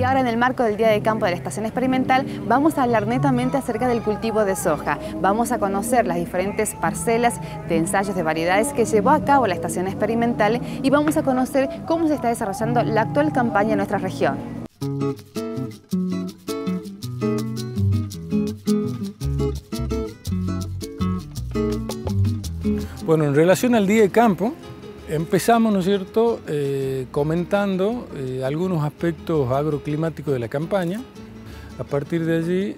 Y ahora, en el marco del Día de Campo de la Estación Experimental, vamos a hablar netamente acerca del cultivo de soja. Vamos a conocer las diferentes parcelas de ensayos de variedades que llevó a cabo la Estación Experimental y vamos a conocer cómo se está desarrollando la actual campaña en nuestra región. Bueno, en relación al Día de Campo, empezamos, ¿no es cierto?, comentando algunos aspectos agroclimáticos de la campaña. A partir de allí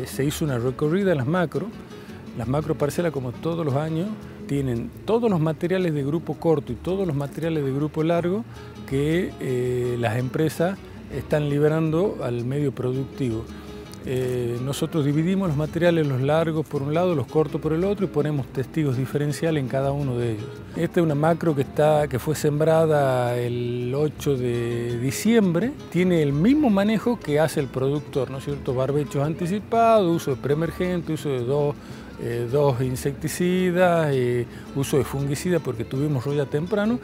se hizo una recorrida en las macro. Las macro parcelas, como todos los años, tienen todos los materiales de grupo corto y todos los materiales de grupo largo que las empresas están liberando al medio productivo. Nosotros dividimos los materiales, los largos por un lado, los cortos por el otro, y ponemos testigos diferenciales en cada uno de ellos. Esta es una macro que fue sembrada el 8 de diciembre, tiene el mismo manejo que hace el productor, ¿no es cierto? Barbechos anticipados, uso de preemergente, uso de dos insecticidas, uso de fungicida porque tuvimos roya temprano.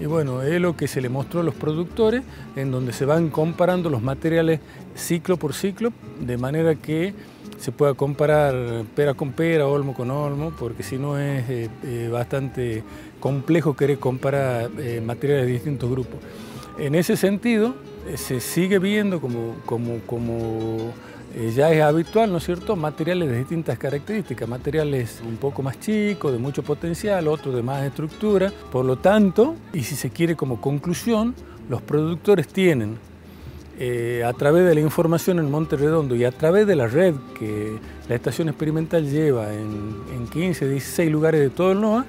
Y bueno, es lo que se le mostró a los productores, en donde se van comparando los materiales ciclo por ciclo, de manera que se pueda comparar pera con pera, olmo con olmo, porque si no es bastante complejo querer comparar materiales de distintos grupos. En ese sentido, se sigue viendo como ya es habitual, ¿no es cierto?, materiales de distintas características, materiales un poco más chicos, de mucho potencial, otros de más estructura. Por lo tanto, y si se quiere como conclusión, los productores tienen, a través de la información en Monte Redondo y a través de la red que la Estación Experimental lleva en 15, 16 lugares de todo el NOA,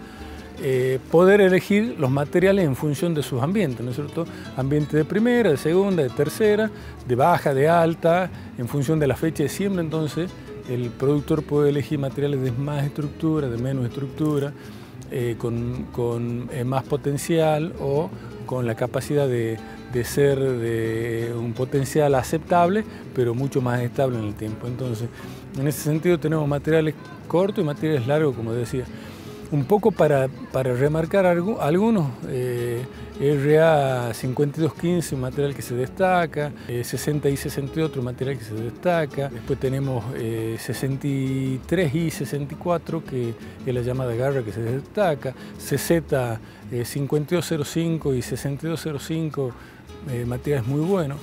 poder elegir los materiales en función de sus ambientes, ¿no es cierto? Ambiente de primera, de segunda, de tercera, de baja, de alta, en función de la fecha de siembra. Entonces el productor puede elegir materiales de más estructura, de menos estructura, con más potencial o con la capacidad de ser de un potencial aceptable, pero mucho más estable en el tiempo. Entonces, en ese sentido tenemos materiales cortos y materiales largos, como decía. Un poco para remarcar algunos, RA 5215, un material que se destaca, 60I60 otro material que se destaca, después tenemos 63I64, que es la llamada garra que se destaca, CZ 5205 y 6205, materiales muy buenos.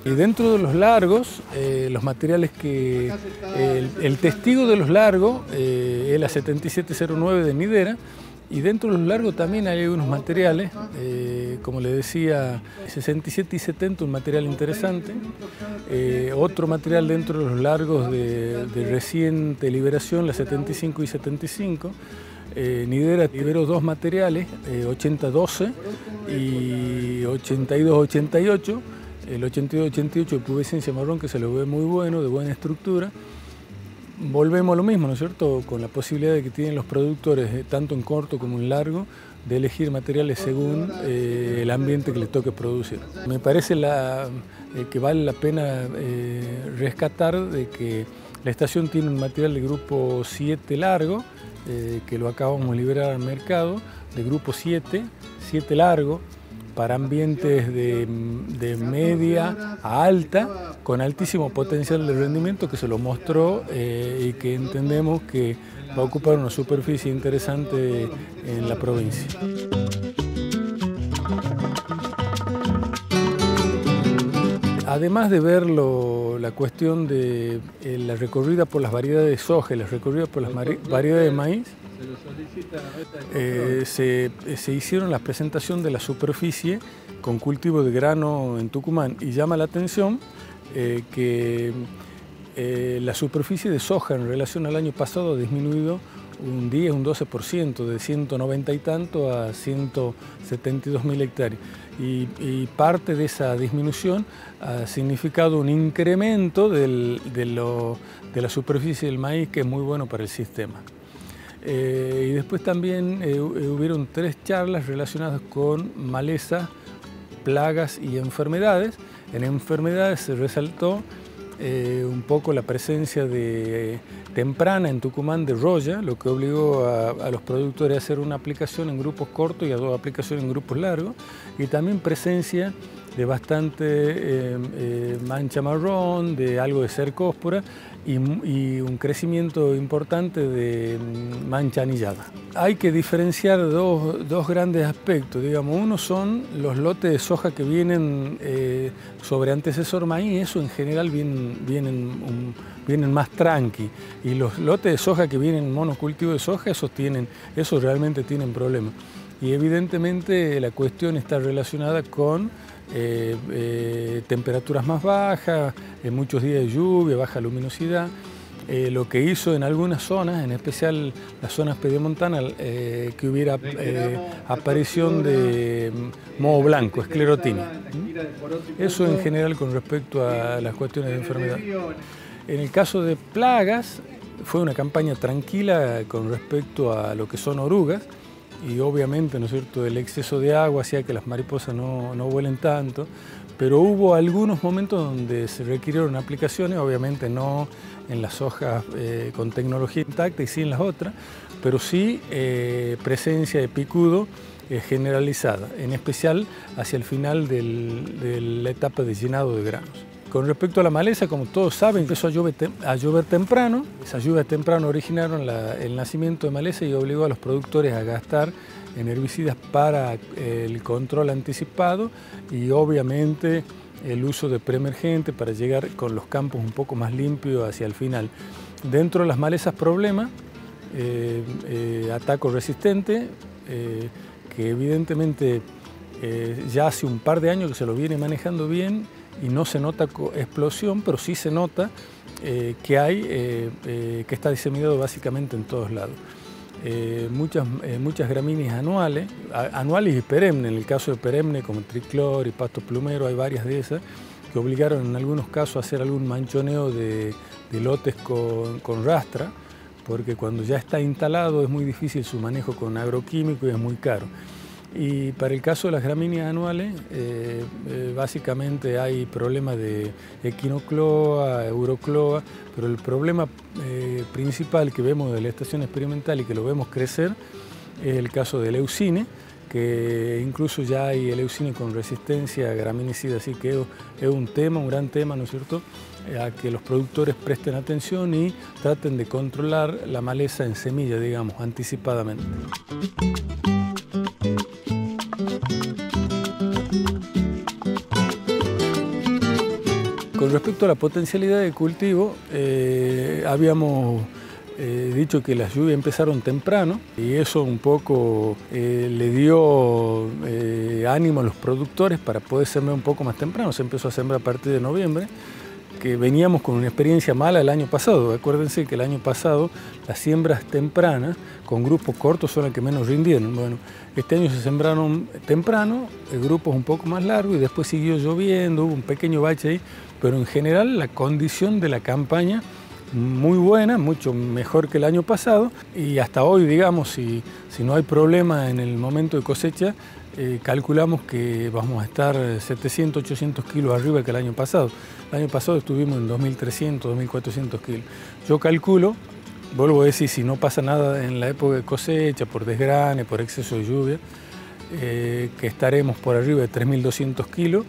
Y dentro de los largos, los materiales que... El testigo de los largos es la 7709 de Nidera, y dentro de los largos también hay unos materiales, como le decía, 67 y 70, un material interesante. Otro material dentro de los largos de reciente liberación, la 75 y 75. Nidera liberó dos materiales, 8012 y 8288. El 82-88 de pubescencia marrón, que se lo ve muy bueno, de buena estructura. Volvemos a lo mismo, ¿no es cierto?, con la posibilidad de que tienen los productores, tanto en corto como en largo, de elegir materiales según el ambiente que les toque producir. Me parece que vale la pena rescatar de que la estación tiene un material de grupo 7 largo, que lo acabamos de liberar al mercado, de grupo 7 largo, para ambientes de media a alta, con altísimo potencial de rendimiento, que se lo mostró y que entendemos que va a ocupar una superficie interesante en la provincia. Además de ver la cuestión de la recorrida por las variedades de soja y la recorrida por las variedades de maíz, se hicieron la presentación de la superficie con cultivo de grano en Tucumán, y llama la atención que la superficie de soja en relación al año pasado ha disminuido un 10, un 12%, de 190 y tanto a 172.000 hectáreas. Y parte de esa disminución ha significado un incremento de la superficie del maíz, que es muy bueno para el sistema. Y después también hubieron 3 charlas relacionadas con malezas, plagas y enfermedades. En enfermedades se resaltó un poco la presencia temprana en Tucumán de roya, lo que obligó a los productores a hacer una aplicación en grupos cortos y a dos aplicaciones en grupos largos, y también presencia de bastante mancha marrón, de algo de cercóspora y un crecimiento importante de mancha anillada. Hay que diferenciar dos grandes aspectos, digamos. Uno son los lotes de soja que vienen sobre antecesor maíz, eso en general vienen más tranqui, y los lotes de soja que vienen monocultivo de soja, esos realmente tienen problemas. Y evidentemente la cuestión está relacionada con temperaturas más bajas, muchos días de lluvia, baja luminosidad, lo que hizo en algunas zonas, en especial las zonas pedemontanas, que hubiera aparición de moho blanco, esclerotinia. Eso en general con respecto a las cuestiones de enfermedad. En el caso de plagas, fue una campaña tranquila con respecto a lo que son orugas, y obviamente, ¿no es cierto?, el exceso de agua hacía que las mariposas no vuelen tanto, pero hubo algunos momentos donde se requirieron aplicaciones, obviamente no en las hojas con tecnología intacta y sí en las otras, pero sí presencia de picudo generalizada, en especial hacia el final de la etapa de llenado de granos. Con respecto a la maleza, como todos saben, empezó a llover temprano. Esas lluvias temprano originaron el nacimiento de maleza y obligó a los productores a gastar en herbicidas para el control anticipado y obviamente el uso de preemergente para llegar con los campos un poco más limpios hacia el final. Dentro de las malezas problema, ataco resistente, que evidentemente ya hace un par de años que se lo viene manejando bien, y no se nota explosión, pero sí se nota que está diseminado básicamente en todos lados. Muchas gramíneas anuales y perennes. En el caso de perenne, como triclor y pasto plumero, hay varias de esas que obligaron en algunos casos a hacer algún manchoneo de lotes con rastra, porque cuando ya está instalado es muy difícil su manejo con agroquímico y es muy caro. Y para el caso de las gramíneas anuales, básicamente hay problemas de equinocloa, eurocloa, pero el problema principal que vemos de la estación experimental y que lo vemos crecer es el caso del leucine, que incluso ya hay leucine con resistencia a graminicida, así que es un gran tema, ¿no es cierto?, a que los productores presten atención y traten de controlar la maleza en semilla, digamos, anticipadamente. Con respecto a la potencialidad de cultivo, habíamos dicho que las lluvias empezaron temprano y eso un poco le dio ánimo a los productores para poder sembrar un poco más temprano. Se empezó a sembrar a partir de noviembre, que veníamos con una experiencia mala el año pasado. Acuérdense que el año pasado las siembras tempranas con grupos cortos son las que menos rindieron. Bueno, este año se sembraron temprano, grupos un poco más largos, y después siguió lloviendo, hubo un pequeño bache ahí, pero en general la condición de la campaña muy buena, mucho mejor que el año pasado, y hasta hoy, digamos, si no hay problema en el momento de cosecha, calculamos que vamos a estar 700, 800 kilos arriba que el año pasado. El año pasado estuvimos en 2.300, 2.400 kilos. Yo calculo, vuelvo a decir, si no pasa nada en la época de cosecha, por desgrane, por exceso de lluvia, que estaremos por arriba de 3.200 kilos,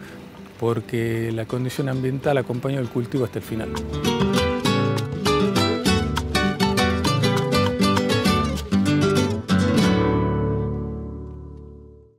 porque la condición ambiental acompaña el cultivo hasta el final.